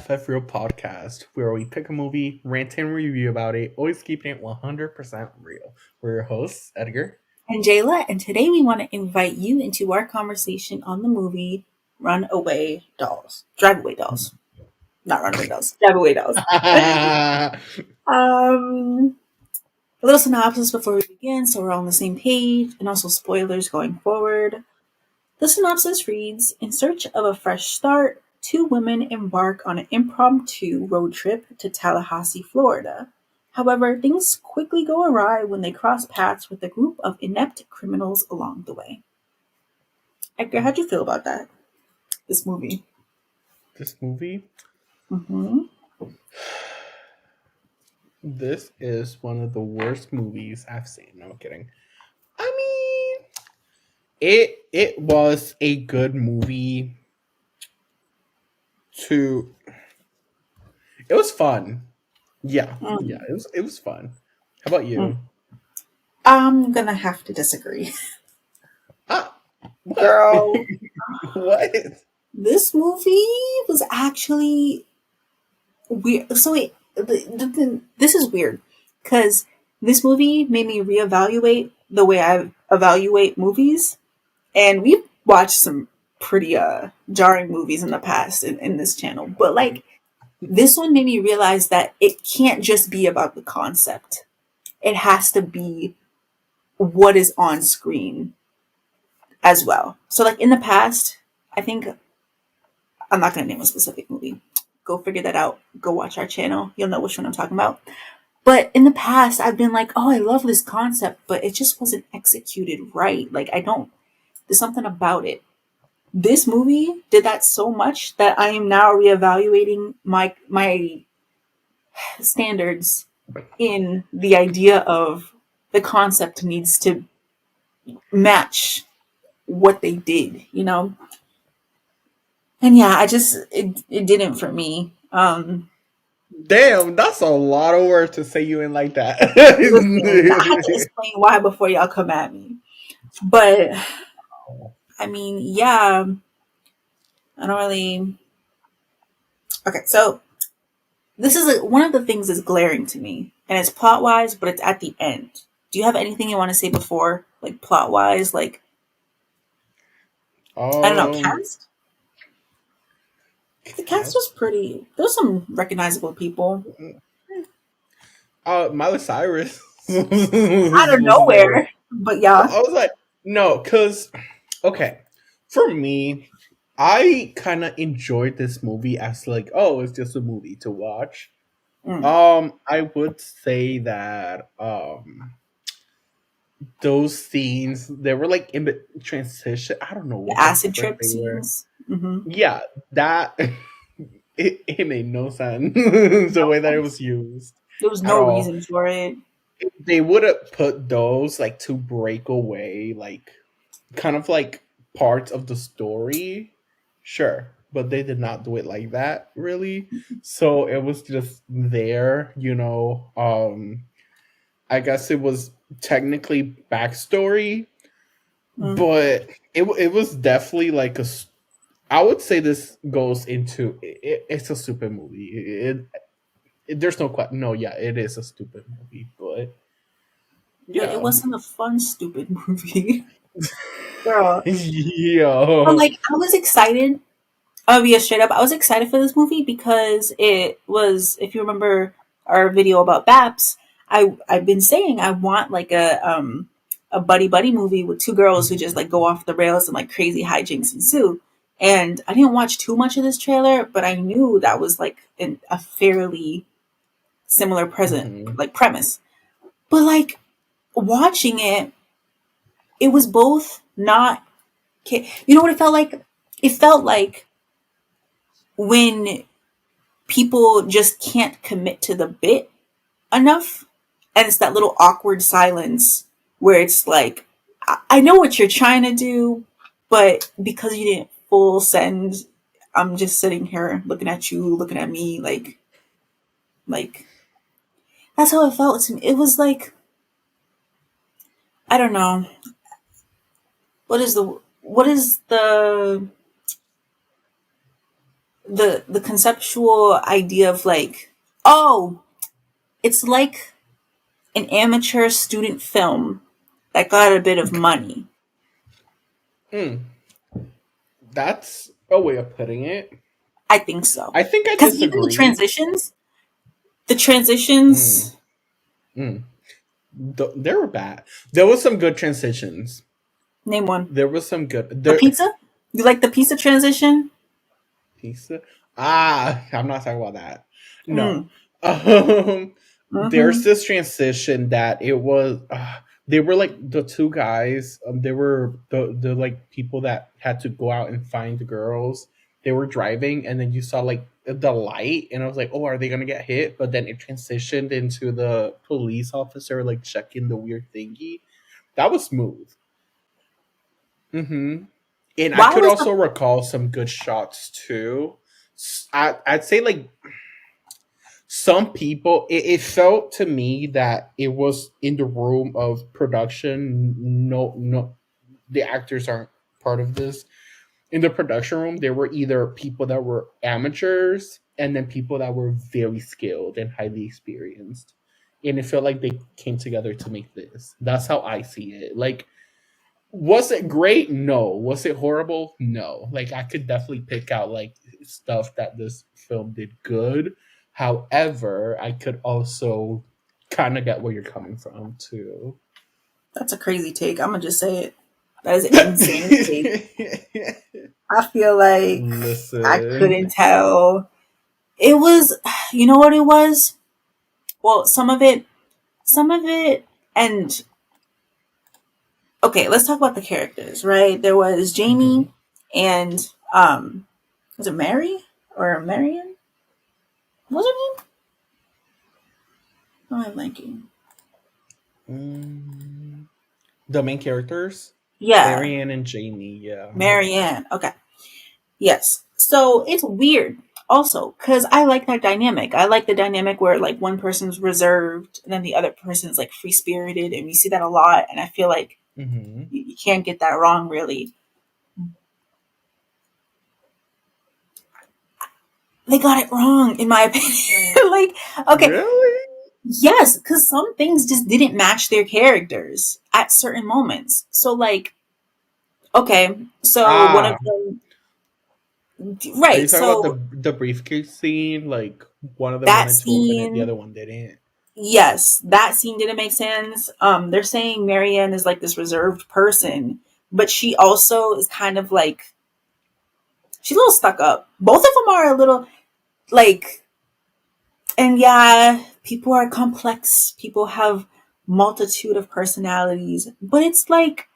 FF Real Podcast, where we pick a movie, rant and review about it, always keeping it 100% real. We're your hosts, Edgar. And Jayla, and today we want to invite you into our conversation on the movie Runaway Dolls. Drive Away Dolls. Not Runaway Dolls. Drive Away Dolls. Um, a little synopsis before we begin so we're all on the same page, and also spoilers going forward. The synopsis reads: In search of a fresh start, two women embark on an impromptu road trip to Tallahassee, Florida. However, things quickly go awry when they cross paths with a group of inept criminals along the way. Edgar, how'd you feel about that? This movie? This movie? Mm-hmm. This is one of the worst movies I've seen. No, I'm kidding. I mean, it was a good movie to... It was fun. Yeah, it was fun. How about you? I'm gonna have to disagree. Ah, what? Girl, What? this movie was actually weird. So wait, this is weird because this movie made me reevaluate the way I evaluate movies, and we've watched some pretty jarring movies in the past in this channel, but like this one made me realize that it can't just be about the concept. It has to be what is on screen as well. So like in the past, I think I'm not going to name a specific movie. Go figure that out. Go watch our channel. You'll know which one I'm talking about. But in the past, I've been like, oh, I love this concept, but it just wasn't executed right. Like there's something about it. This movie did that so much that I am now reevaluating my standards in the idea of the concept needs to match what they did, you know? And yeah, it didn't for me. Damn, that's a lot of words to say you in like that. Listen, I have to explain why before y'all come at me. But I mean, yeah, I don't really. Okay, so this is one of the things that's glaring to me, and it's plot wise, but it's at the end. Do you have anything you want to say before, like plot wise? Like I don't know, um, cast. The cast was pretty. There's some recognizable people Miley Cyrus out of was there. nowhere, but yeah. I was like, no, because okay, for me, I kind of enjoyed this movie as like, oh, it's just a movie to watch. Mm. I would say that those scenes they were like in the transition. I don't know The what the acid frick trip they were. scenes. Mm-hmm. Yeah, that it made no sense the way that it was used There was at no all. reason for it. If they would have put those like to break away, like kind of like parts of the story, sure, but they did not do it like that really. So it was just there, I guess it was technically backstory, Mm. but it was definitely like I would say this goes into it's a stupid movie. There's no question. No, yeah, it is a stupid movie, but But it yeah, wasn't a fun, stupid movie. Girl. But yeah. like I was excited. I'll be straight up. I was excited for this movie because it was, if you remember our video about Baps, I've been saying I want like a buddy buddy movie with two girls who just like go off the rails and like crazy hijinks ensue. And I didn't watch too much of this trailer, but I knew that was like a fairly similar present Mhm. like premise. But like watching it, it was both not. You know what it felt like? It felt like when people just can't commit to the bit enough, and it's that little awkward silence where it's like, I know what you're trying to do, but because you didn't full send, I'm just sitting here looking at you, looking at me, like that's how it felt to me. It was like I don't know what is the the conceptual idea of like, oh, it's like an amateur student film that got a bit of money. Mm, that's a way of putting it. I think so. I think I Because even disagree. the Mm, transitions, mm. They were bad. There was some good transitions. name one. There was some good. The There pizza? You like the pizza transition? pizza. Ah, I'm not talking about that. No. Mm. There's Mm-hmm. this transition that it was. They were like the two guys. They were the like people that had to go out and find the girls. They were driving, and then you saw like the light, and I was like, "Oh, are they gonna get hit?" But then it transitioned into the police officer like checking the weird thingy. That was smooth. Hmm. And I Why could was the also recall some good shots too. I'd say like some people, it felt to me that it was in the room of production. No, no, the actors aren't part of this. In the production room, there were either people that were amateurs and then people that were very skilled and highly experienced. And it felt like they came together to make this. That's how I see it. Like, was it great? No. Was it horrible? No. Like I could definitely pick out like stuff that this film did good. However, I could also kind of get where you're coming from too. That's a crazy take. I'm gonna just say it. That is an insane take. I feel like I Listen. couldn't tell. It was, you know what it was? Well, some of it, and okay, let's talk about the characters, right? There was Mhm. Jamie and, was it Mary or Marion? What was her name? Oh, I'm blanking. Mm, the main characters, Yeah, Marianne and Jamie. Yeah. Marianne. Okay. Yes. So it's weird also because I like that dynamic. I like the dynamic where like one person's reserved and then the other person's like free spirited, and we see that a lot. And I feel like Hmm. you can't get that wrong, really. They got it wrong, in my opinion. Like, okay, Really? yes, because some things just didn't match their characters at certain moments. So, like, okay, so one of Ah, them, are you right? talking about So the briefcase scene? Like one of them that wanted to open it, the scene, other one didn't. yes, that scene didn't make sense. They're saying Marianne is like this reserved person, but she also is kind of like she's a little stuck up. Both of them are a little like, and yeah, people are complex. People have multitude of personalities, but it's like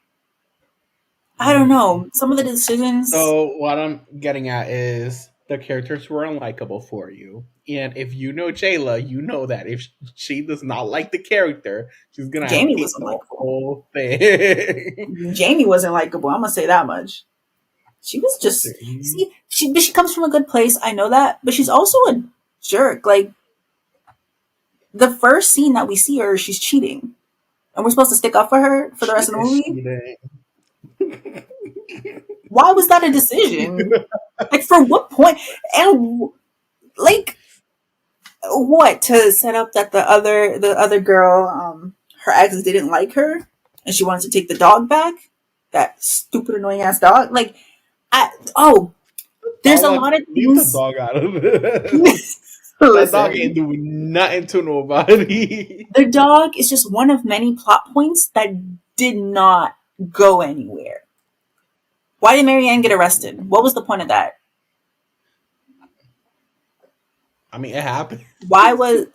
I don't Mm. know. Some of the decisions, So what I'm getting at is the characters were unlikable for you, and if you know Jayla, you know that if she does not like the character, she's gonna Jamie was hate the unlikable. whole thing. Jamie wasn't likable. I'm gonna say that much. She was just Jamie. see she comes from a good place. I know that, but she's also a jerk. Like the first scene that we see her, she's cheating, and we're supposed to stick up for her for the She rest of the is movie. cheating. Why was that a decision? Like for what point? And like what to set up that the other girl, her ex didn't like her, and she wanted to take the dog back. That stupid annoying ass dog. Like I oh, there's a lot of Leave the things. dog out of it. That dog ain't Listen, doing nothing to nobody. the dog is just one of many plot points that did not go anywhere. Why did Marianne get arrested? What was the point of that? I mean, it happened. Why was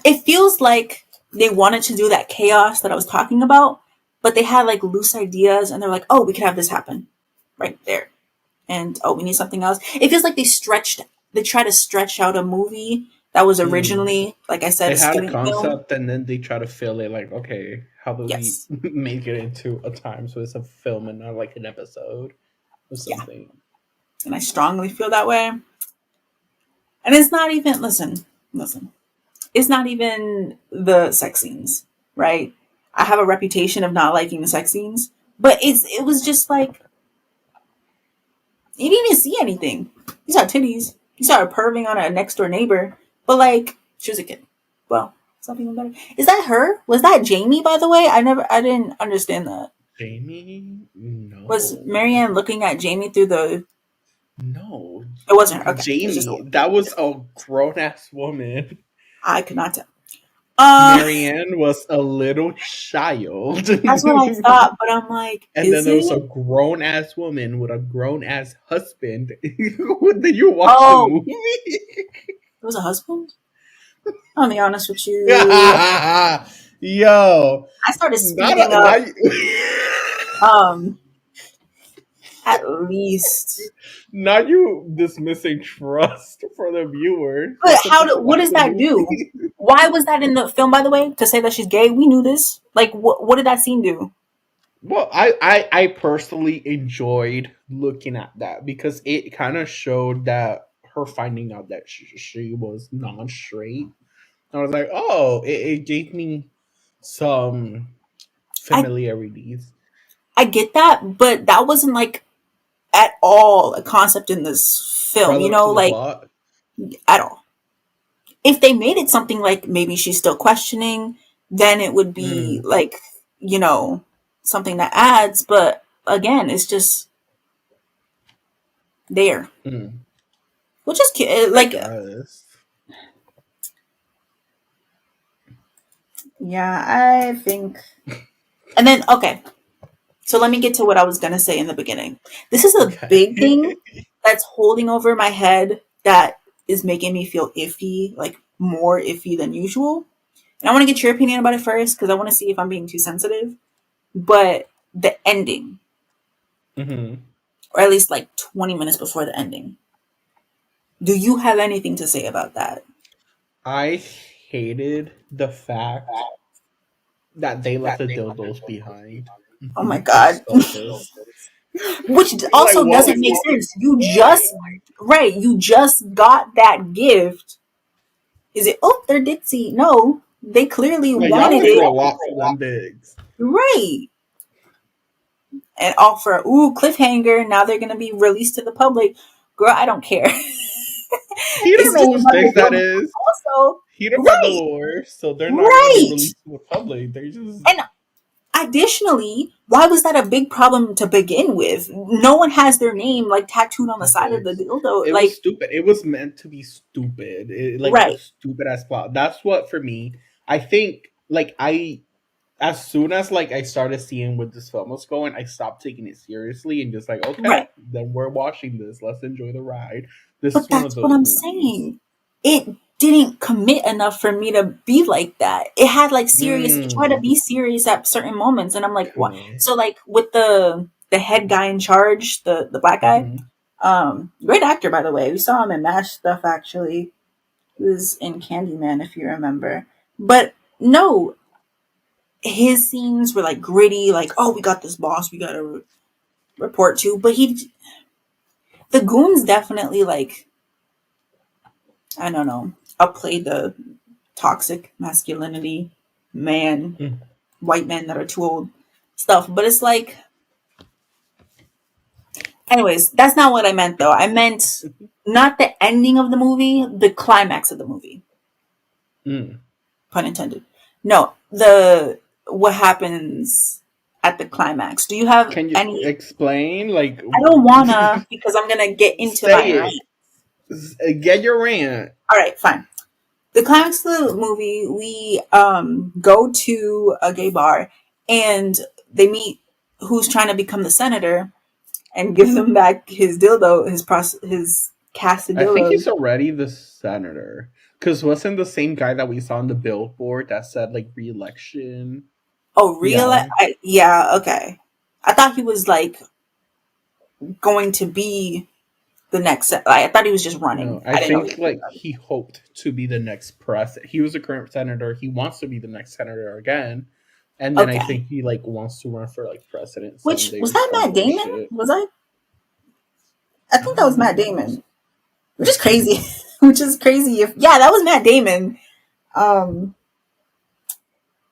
it feels like they wanted to do that chaos that I was talking about, but they had like loose ideas and they're like, oh, we could have this happen right there. And oh, we need something else. It feels like they try to stretch out a movie that was Mm. originally, like I said, They a had a student film. concept and then they try to fill it like, okay, how do we Yes. make it into a time so it's a film and not like an episode or Yeah. something? And I strongly feel that way. And it's not even, listen, it's not even the sex scenes, right? I have a reputation of not liking the sex scenes, but it was just like He didn't even see anything. He saw titties. He started perving on a next door neighbor. But like, she was a kid. Well, it's not even better. Is that her? Was that Jamie, by the way? I didn't understand that. Jamie? Was No. Marianne looking at Jamie through the? No. It wasn't her. Okay, it was just Jamie. a. That was a grown ass woman. I could not tell. Marianne was a little child. That's what I thought, but I'm like, And then is there was a it? grown ass woman with a grown ass husband. Did you watch the Oh, movie? it was a husband. I'll be honest with you. Yo, I started not speeding a, up. not Um, at least. not you dismissing trust for the viewer. But They're supposed to what watch does the that do? movie. Why was that in the film, by the way? To say that she's gay? We knew this. Like, what did that scene do? Well, I personally enjoyed looking at that because it kind of showed that her finding out that she was non-straight. I was like, oh, it gave me some I familiarities I get that, but that wasn't like at all a concept in this film. You relevant know, to the like plot. at all. If they made it something like maybe she's still questioning, then it would be Mm, like, you know, something that adds. But again, it's just there, mm, which is I like, guess. yeah, I think. And then okay, so let me get to what I was gonna say in the beginning. This is a Okay. big thing that's holding over my head that is making me feel iffy, like more iffy than usual. And I want to get your opinion about it first because I want to see if I'm being too sensitive. But the ending, hmm or at least like 20 minutes before the ending, do you have anything to say about that? I hated the fact that they left the dildos behind. Oh my The God. sofas. Which Like also what? doesn't make sense. You just got that gift. Is it, oh, they're ditzy? No, they clearly Like y'all wanted went it. through a lot for them bigs. Right. And offer, ooh, cliffhanger. Now they're going to be released to the public. Girl, I don't care. He don't It's know just whose another dick that one. is. Also, He don't got the right, lore, so they're not gonna be right. released to the public. They just And additionally, why was that a big problem to begin with? No one has their name like tattooed on the side of the dicks. dildo. It was Like, stupid. It was meant to be stupid. Like a right, stupid ass plot. That's what for me. I think like I as soon as like I started seeing where this film was going, I stopped taking it seriously and just like, okay, right. then we're watching this. Let's enjoy the ride. This But is one of that's what those I'm movies. saying. It didn't commit enough for me to be like that. It had like serious. It tried to Mm. be serious at certain moments, and I'm like, what? Okay. So like with the head guy in charge, the black guy, Mhm. great actor by the way. We saw him in MASH stuff actually. He was in Candyman if you remember. But no, his scenes were like gritty, like, oh, we got this boss we gotta report to. But the goons definitely like, I don't know, outplayed the toxic masculinity, man, Mm. white men that are too old stuff. But it's like, anyways, that's not what I meant though. I meant not the ending of the movie, the climax of the movie, Mm. pun intended. No, the what happens at the climax. Do you have Can you any? explain? Like, I don't wanna because I'm gonna get into my say rant. it. Get your rant. All right, fine. The climax of the movie, we go to a gay bar and they meet who's trying to become the senator and give them back his dildo, his cast of I think dildos. he's already the senator. Because wasn't the same guy that we saw on the billboard that said like re-election? Oh, real? Yeah. Yeah, okay. I thought he was like going to be the next. I thought he was just No, running. I I didn't know he think was going like to. he hoped to be the next president. He was the current senator. He wants to be the next senator again. And then I Okay. think he like wants to run for like president Which someday was or that some Matt Damon? bullshit. Was I? I think that was Matt Mm, Damon, which is crazy. Which is crazy. If yeah, that was Matt Damon. Um,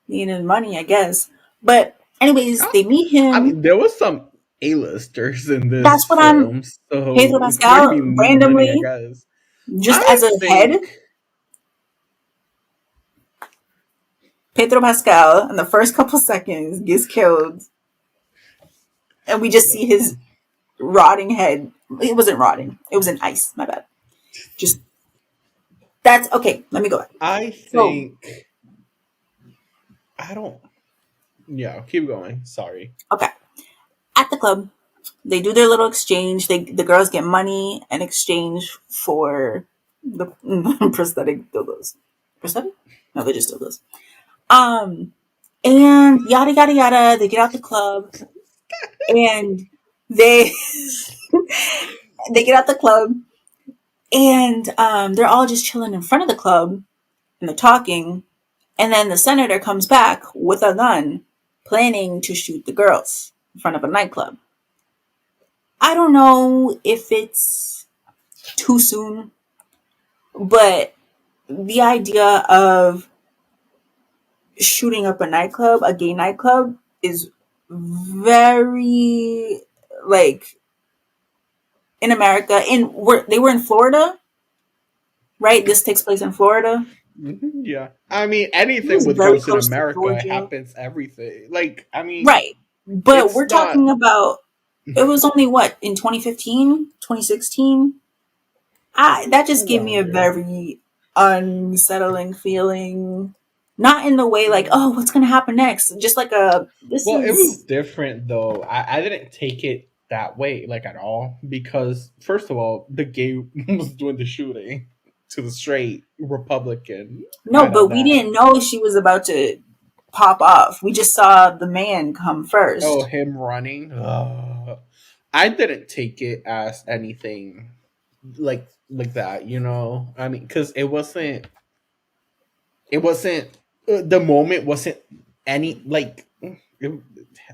needing money, I guess. But anyways, I, they meet I him. mean, there was some. A-listers in this That's what I'm. film, so Pedro it's going to Pascal be money, I randomly, guess. just I as a head, think, Pedro Pascal in the first couple seconds gets killed, and we just see his rotting head. It wasn't rotting. It was in ice. My bad. Just that's okay. Let me go back. I So think, I don't, yeah, keep going. Sorry. okay, at the club, they do their little exchange. The girls get money in exchange for the prosthetic dildos. Prosthetic? No, they're just dildos. Um, and yada yada yada. They get out the club and they they get out the club and they're all just chilling in front of the club and they're talking. And then the senator comes back with a gun, planning to shoot the girls in front of a nightclub. I don't know if it's too soon, but the idea of shooting up a nightclub, a gay nightclub, is very like in America. They were in Florida, right? This takes place in Florida. Mhm, yeah. I mean, It anything was with very guns in close to America Georgia, happens everything. Like, I mean, right? But it's we're not. talking about it was only what in 2015, 2016. That just gave me a Longer. very unsettling feeling. Not in the way like, Mm. oh, what's gonna happen next? Just like a this Well, it was is different though. I didn't take it that way, like at all, because first of all, the gay was doing the shooting to the straight Republican. no, Out of but we that, didn't know she was about to pop off. We just saw the man come oh, first. him running. I didn't take it as anything like that. I mean, because it wasn't the moment wasn't any like it,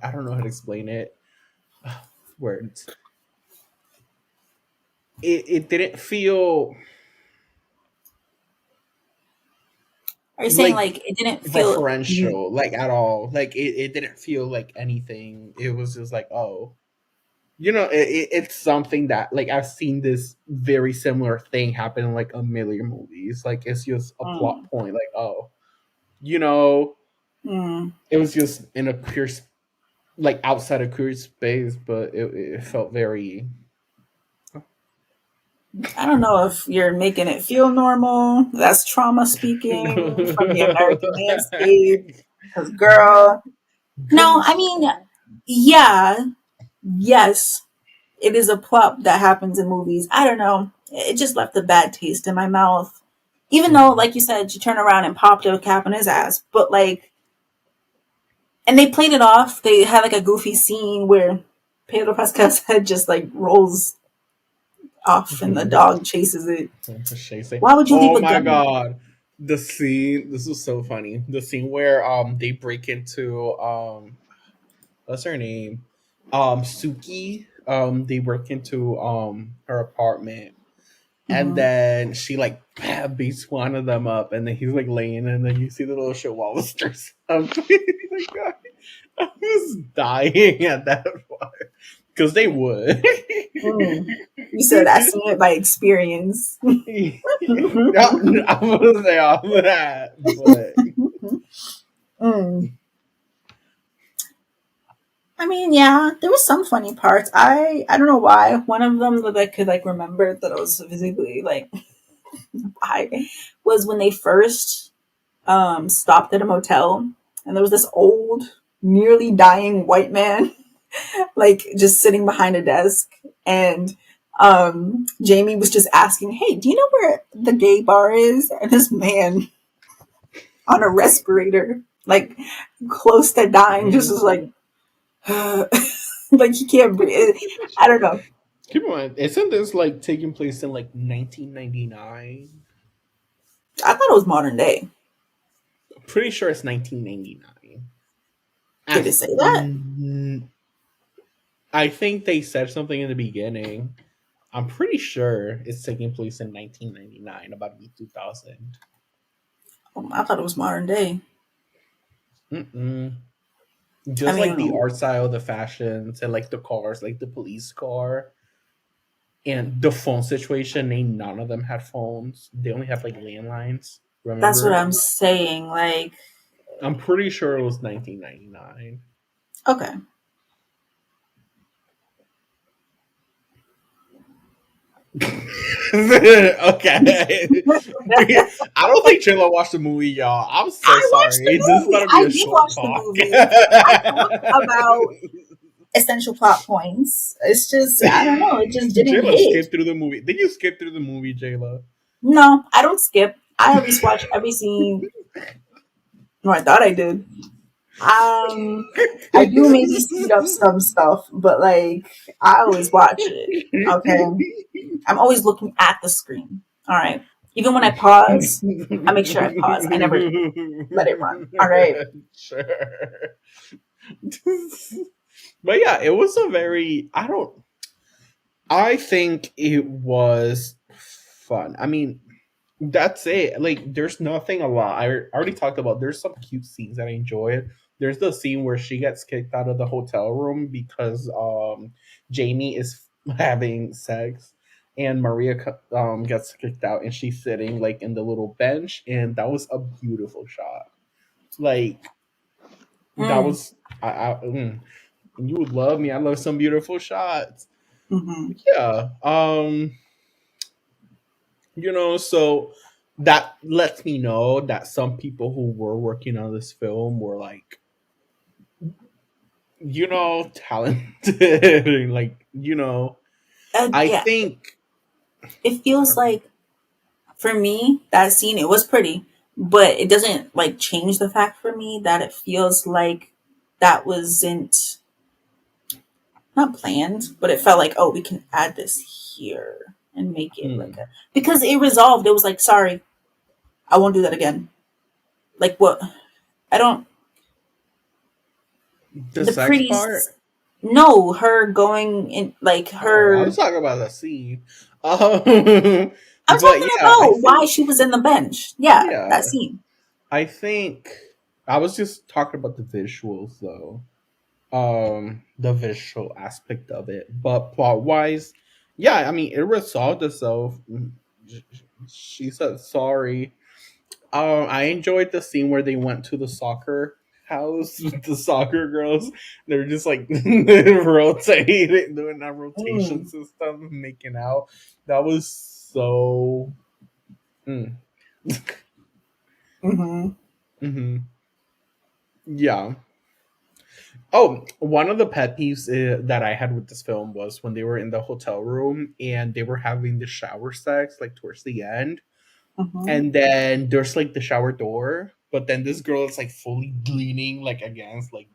I don't know how to explain it. Words. It didn't feel Are you saying like like it didn't feel referential, like at all. Like it didn't feel like anything. It was just like, oh, it's something that like I've seen this very similar thing happen in like a million movies. Like it's just a plot mm, point. Like, oh, you know, mm. it was just in a queer, like outside of queer space, but it felt very. I don't know if you're making it feel normal. That's trauma speaking from the American landscape. Cause girl, no, I mean, yeah, yes, it is a plot that happens in movies. I don't know. It just left a bad taste in my mouth. Even though, like you said, she turned around and popped a cap on his ass. But like, and they played it off. They had like a goofy scene where Pedro Pascal's head just like rolls off and the dog chases it. Chasing. Why would you leave Oh a my gun? god. The scene, this was so funny. The scene where they break into what's her name? Suki. They break into her apartment and Mm-hmm. then she like beats one of them up and then he's like laying and then you see the little shit wall stirs up. Like, God, I was dying at that part. Because they would. Mm. You said I seen it by experience. I wouldn't say all of that, but Mm. I mean, yeah, there was some funny parts. I don't know why. One of them that I could like remember that I was physically like I was when they first stopped at a motel and there was this old, nearly dying white man like just sitting behind a desk and Jamie was just asking, "Hey, do you know where the gay bar is?" And this man on a respirator, like close to dying, just was like like he can't breathe. I don't know. keep in mind, isn't this like taking place in like 1999? I thought it was modern day. Pretty sure it's 1999. Did it As say that? I think they said something in the beginning. I'm pretty sure it's taking place in 1999, about the 2000. I thought it was modern day. Mm-mm. I Just like the mean, art style, the fashions, and like the cars, like the police car and the phone situation. They none of them had phones. They only had like landlines. that's what Remember? I'm saying. Like, I'm pretty sure it was 1999. okay. Okay. I don't think Trilla watched the movie, y'all. I'm so I watched sorry. the This is movie. gonna be I a did short watch the talk. movie. I talked about essential plot points. It's just, I don't know. It just didn't Jayla hit. skipped through the movie. Did you skip through the movie, Jayla? No, I don't skip. I at least watch every scene. No, I thought I did. Um, I do maybe speed up some stuff, but like I always watch it. Okay, I'm always looking at the screen. All right, even when I pause, I make sure I pause. I never let it run. All right. Sure. But yeah, it was a very I think it was fun. I mean, that's it. Like, there's nothing a lot. I already talked about. There's some cute scenes that I enjoyed. There's the scene where she gets kicked out of the hotel room because Jamie is having sex, and Maria gets kicked out, and she's sitting like in the little bench, and that was a beautiful shot. Like that Mm, was you would love me. I love some beautiful shots. mm-hmm. Yeah. So that lets me know that some people who were working on this film were like, talented. Like, I Yeah, think it feels like for me that scene it was pretty, but it doesn't like change the fact for me that it feels like that wasn't not planned, but it felt like, oh, we can add this here and make it like hmm, a because it resolved. It was like, sorry, I won't do that again. Like what? I don't. the The sex pretty. part. No, her going in like Oh, I was her. talking about the scene. I'm But talking yeah, I about why think she was in the bench. Yeah, that yeah, scene. I think I was just talking about the visuals though. The visual aspect of it, but plot wise, yeah, I mean it resolved itself. She said sorry. I enjoyed the scene where they went to the soccer house with the soccer girls. They're just like rotating, doing that rotation Mm. system, making out. That was so mm. Mm-hmm. Hmm. Yeah. Oh, one of the pet peeves that I had with this film was when they were in the hotel room and they were having the shower sex like towards the end, Mm-hmm. and then there's like the shower door, but then this girl is like fully leaning like against like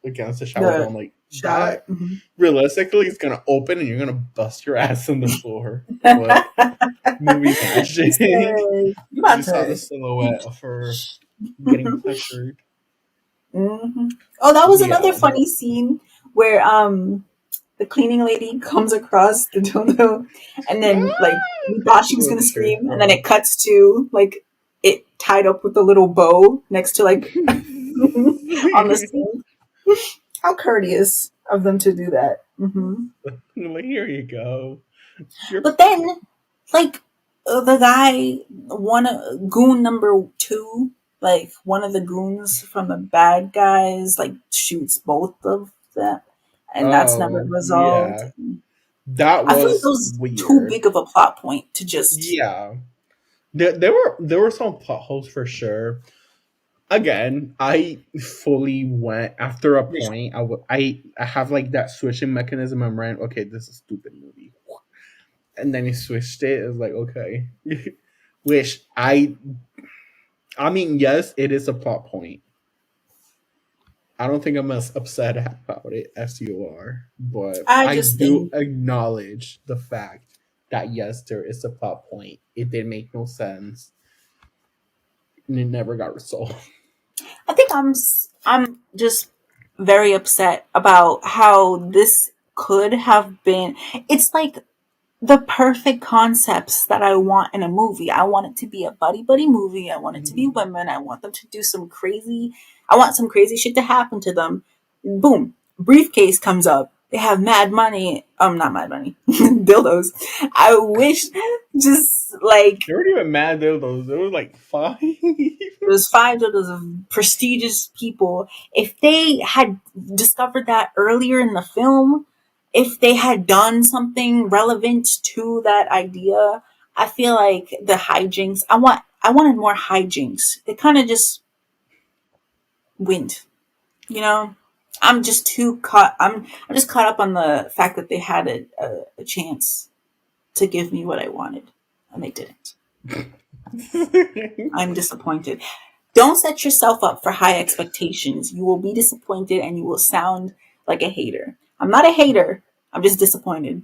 against the shower door. The I'm like, shower. that Mm-hmm. realistically is gonna open and you're gonna bust your ass on the floor. But movie He magic. said, "You You about saw the to." silhouette of her getting pleasured. Hmm. Oh, that was another Yeah. funny scene where the cleaning lady comes across the dildo, and then like we thought she was Oh gonna shit. scream, and then it cuts to like it tied up with a little bow next to like on the sink. How courteous of them to do that. Hmm. Like, here you go. You're But then, like the guy, one goon number two, like one of the goons from the bad guys, like shoots both of them, and that's never oh resolved. yeah. That I feel like it was was too weird. big of a plot point to just. Yeah. There were some plot holes for sure. Again, I fully went after a point. I have like that switching mechanism. I'm right. Okay, this is a stupid movie, and then he switched it. It was like okay, which I mean, yes, it is a plot point. I don't think I'm as upset about it as you are, but I I just do think. acknowledge the fact that yes, there is a plot point. It did make no sense, and it never got resolved. I think I'm just very upset about how this could have been. It's like the perfect concepts that I want in a movie. I want it to be a buddy buddy movie. I want it to be Mhm. women. I want them to do some crazy. I want some crazy shit to happen to them. Boom, briefcase comes up. They have mad money. Not mad money. Dildos. I wish just like They weren't even mad though. Those there was like five. those five dildos of prestigious people. If they had discovered that earlier in the film, if they had done something relevant to that idea, I feel like the hijinks. I wanted more hijinks. It kind of just went, you know. I'm just too caught. I'm just caught up on the fact that they had a chance to give me what I wanted, and they didn't. I'm disappointed. Don't set yourself up for high expectations. You will be disappointed and you will sound like a hater. I'm not a hater. I'm just disappointed.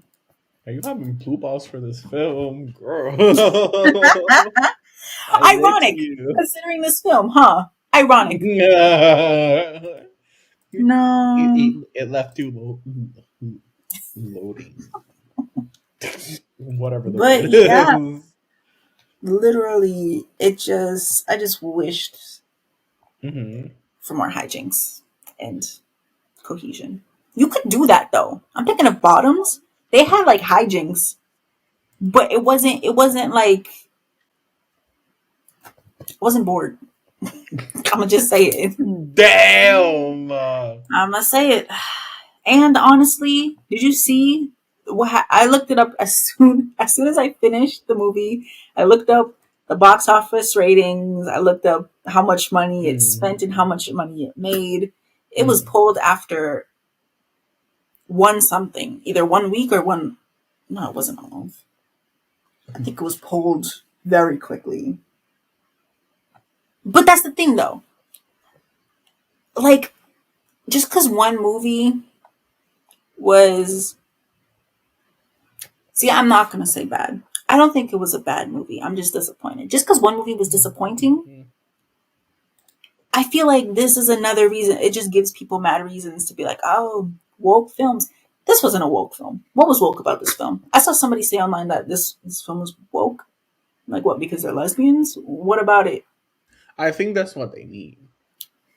Are you having blue balls for this film, girl? I bet Ironic, you. considering this film, huh? Ironic. it, No, it left you loading. Whatever the but word yeah, is. literally, I just wished Hmm. for more hijinks and cohesion. You could do that though. I'm thinking of Bottoms. They had like hijinks, but it wasn't like, I wasn't bored. I'm gonna just say it. Damn. I'm gonna say it. And honestly, did you see I looked it up as soon as I finished the movie. I looked up the box office ratings. I looked up how much money it Mm, spent and how much money it made. It was mm. pulled after one something, either 1 week or one. No, it wasn't a month. I think it was pulled very quickly. But that's the thing, though. Like, just because one movie was, see, I'm not gonna say bad. I don't think it was a bad movie. I'm just disappointed. Just because one movie was disappointing, I feel like this is another reason. It just gives people mad reasons to be like, oh, woke films. This wasn't a woke film. What was woke about this film? I saw somebody say online that this film was woke. Like what? Because they're lesbians? What about it? I think that's what they need.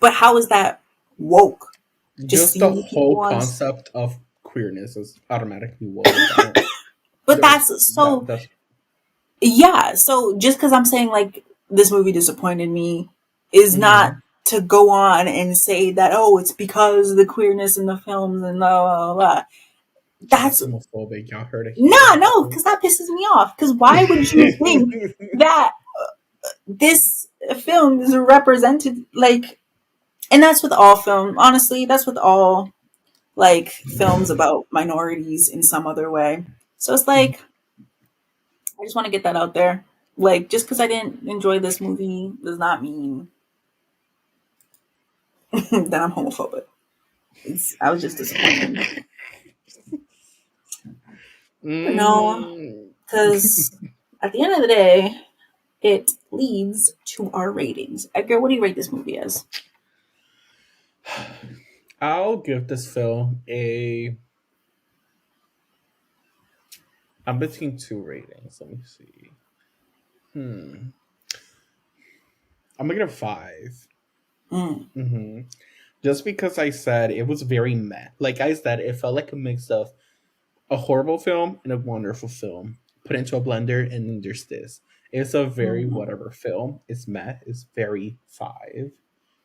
But how is that woke? Just Just the seeing people whole on. concept of queerness is automatically woke. I don't. But There's that's so. that's. Yeah. So just because I'm saying like this movie disappointed me is not Mhm. to go on and say that, oh, it's because of the queerness in the films and blah blah blah. That's That's homophobic. Y'all heard it no, here. no, because that pisses me off. Because why would you think that this film is represented like? And that's with all film. Honestly, that's with all like films about minorities in some other way. So it's like I just want to get that out there. Like just because I didn't enjoy this movie does not mean that I'm homophobic. I was just disappointed. No, Mm. because at the end of the day, it leads to our ratings. Edgar, what do you rate this movie as? I'll give this film a. I'm between two ratings. Let me see. Hmm. I'm gonna give it a 5. Mm. Hmm. Just because I said it was very meh. Like I said, it felt like a mix of a horrible film and a wonderful film put into a blender, and then there's this. It's a very Mm. whatever film. It's meh. It's very 5.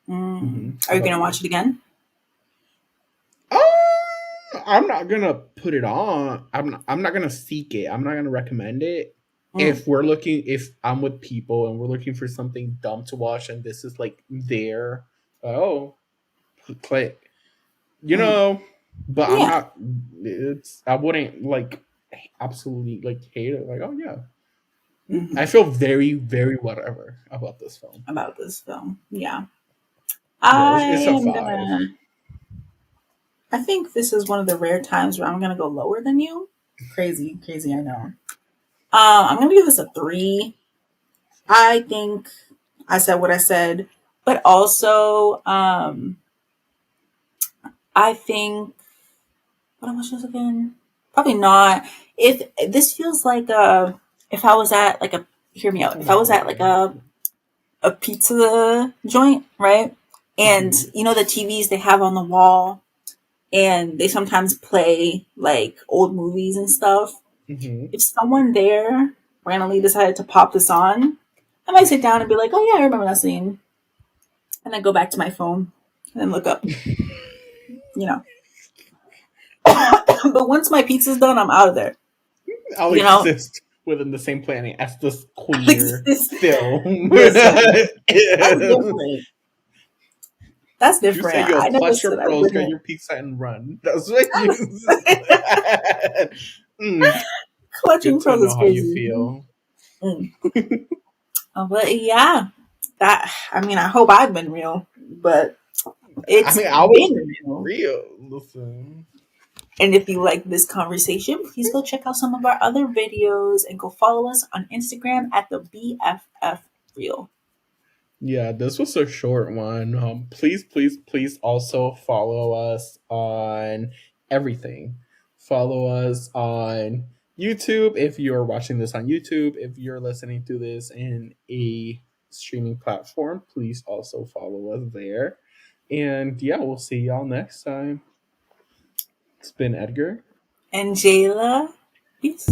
Mm. Hmm. Are How you about gonna you? watch it again? I'm not gonna put it on. I'm not gonna seek it. I'm not gonna recommend it. Mm. If I'm with people and we're looking for something dumb to watch, and this is like there, oh, click, you Mm. know. But I'm Yeah. not. It's I wouldn't like absolutely like hate it. Like oh yeah, I Hmm. feel very very whatever about this film. About this film. Yeah. Yeah, I it's a am 5. gonna. I think this is one of the rare times where I'm gonna go lower than you. Crazy, crazy. I know. I'm gonna give this a 3. I think I said what I said, but also, I think what I watched this again. Probably not. If this feels like if I was at like a hear me out. Oh If my I was at like god. a pizza joint, right? And Mm-hmm. you know the TVs they have on the wall, and they sometimes play like old movies and stuff. Mm-hmm. If someone there randomly decided to pop this on, I might sit down and be like, "Oh yeah, I remember that scene," and then go back to my phone and then look up. You know. But once my pizza's done, I'm out of there. I'll You know, exist within the same planet as this Like, queer this, film. listen, that's different. That's You say different. you'll I never clutch your said I pearls, get wouldn't. your pizza, and run. That's what you said. Mm, good Clutching to pearls know is how you crazy. feel. Mm. But yeah, that I mean, I hope I've been real, but I it's mean, I was been real. real. Listen. And if you like this conversation, please go check out some of our other videos and go follow us on Instagram at the BFF Real. Yeah, this was a short one. Please, please, please also follow us on everything. Follow us on YouTube if you're watching this on YouTube. If you're listening to this in a streaming platform, please also follow us there. And yeah, we'll see y'all next time. It's been Edgar. And Jayla, peace.